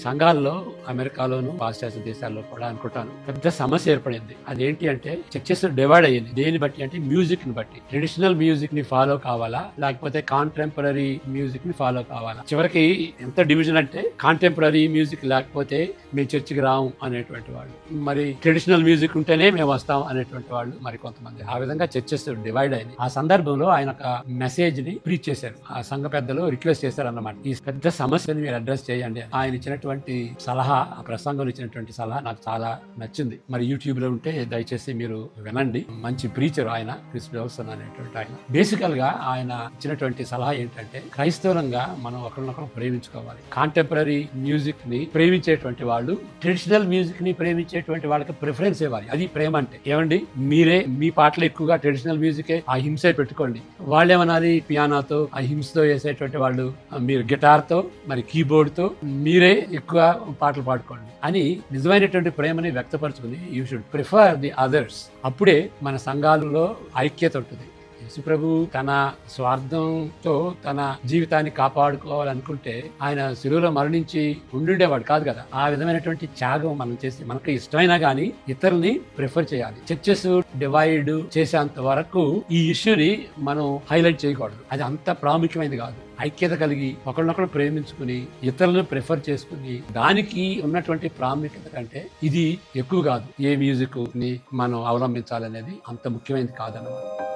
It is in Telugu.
సంఘాల్లో అమెరికాలోను పాశ్చాత్య దేశాల్లో కూడా అనుకుంటాను పెద్ద సమస్య ఏర్పడింది. అదేంటి అంటే చర్చెస్ డివైడ్ అయ్యింది. దేని బట్టి అంటే మ్యూజిక్ ని బట్టి. ట్రెడిషనల్ మ్యూజిక్ ని ఫాలో కావాలా లేకపోతే కాంటెంపరీ మ్యూజిక్ ని ఫాలో కావాలా. చివరికి ఎంత డివిజన్ అంటే కాంటెంపరీ మ్యూజిక్ లేకపోతే మేము చర్చికి రాము అనేటువంటి వాళ్ళు, మరి ట్రెడిషనల్ మ్యూజిక్ ఉంటేనే మేము వస్తాం అనేటువంటి వాళ్ళు మరి కొంతమంది. ఆ విధంగా చర్చెస్ డివైడ్ అయింది. ఆ సందర్భంలో ఆయన ఒక మెసేజ్ ని ప్రీచ్ చేశారు. ఆ సంఘ పెద్దలు రిక్వెస్ట్ చేశారు అన్నమాట, ఈ పెద్ద సమస్యని మీరు అడ్రస్ చేయండి. ఆయన ఇచ్చినటువంటి సలహా, ఆ ప్రసంగంలో ఇచ్చినటువంటి సలహా నాకు చాలా నచ్చింది. మరి యూట్యూబ్ లో ఉంటే దయచేసి మీరు వినండి. మంచి ప్రీచర్ ఆయన, క్రిస్ డౌల్సన్ అనేటువంటి ఆయన. బేసికల్ గా ఆయన ఇచ్చినటువంటి సలహా ఏంటంటే క్రైస్తవులంగా మనం ఒకరినొకరు ప్రేమించుకోవాలి. కాంటెంపరీ మ్యూజిక్ ని ప్రేమించేటువంటి వాళ్ళు ట్రెడిషనల్ మ్యూజిక్ ని ప్రేమించేటువంటి వాళ్ళకి ప్రిఫరెన్స్ ఇవ్వాలి. అది ప్రేమ అంటే. ఏమండి, మీరే మీ పాటలు ఎక్కువగా ట్రెడిషనల్ మ్యూజికే ఆ హింసే పెట్టుకోండి. వాళ్ళేమనాలి, పియానోతో ఆ హింసతో వేసేటువంటి వాళ్ళు, మీరు గిటార్ తో మరి కీబోర్డ్ తో మీరే ఎక్కువ పాటలు పాడుకోండి అని నిజమైనటువంటి ప్రేమని వ్యక్తపరచుకుని you should prefer the others. అప్పుడే మన సంఘాలలో ఐక్యత ఉంటుంది. యేసుప్రభు తన స్వార్థంతో తన జీవితాన్ని కాపాడుకోవాలనుకుంటే ఆయన శిలువలో మరణించి ఉండుండేవాడు కాదు కదా. ఆ విధమైనటువంటి త్యాగం మనం చేసి మనకి ఇష్టమైనా గానీ ఇతరుల్ని ప్రిఫర్ చేయాలి. చర్చెస్ డివైడ్ చేసేంత వరకు ఈ ఇష్యూని మనం హైలైట్ చేయకూడదు. అది అంత ప్రాముఖ్యమైనది కాదు. ఐక్యత కలిగి ఒకరినొకరు ప్రేమించుకుని ఇతరులను ప్రిఫర్ చేసుకుని దానికి ఉన్నటువంటి ప్రాముఖ్యత కంటే ఇది ఎక్కువ కాదు. ఏ మ్యూజిక్ ని మనం అవలంబించాలనేది అంత ముఖ్యమైనది కాదన్నమాట.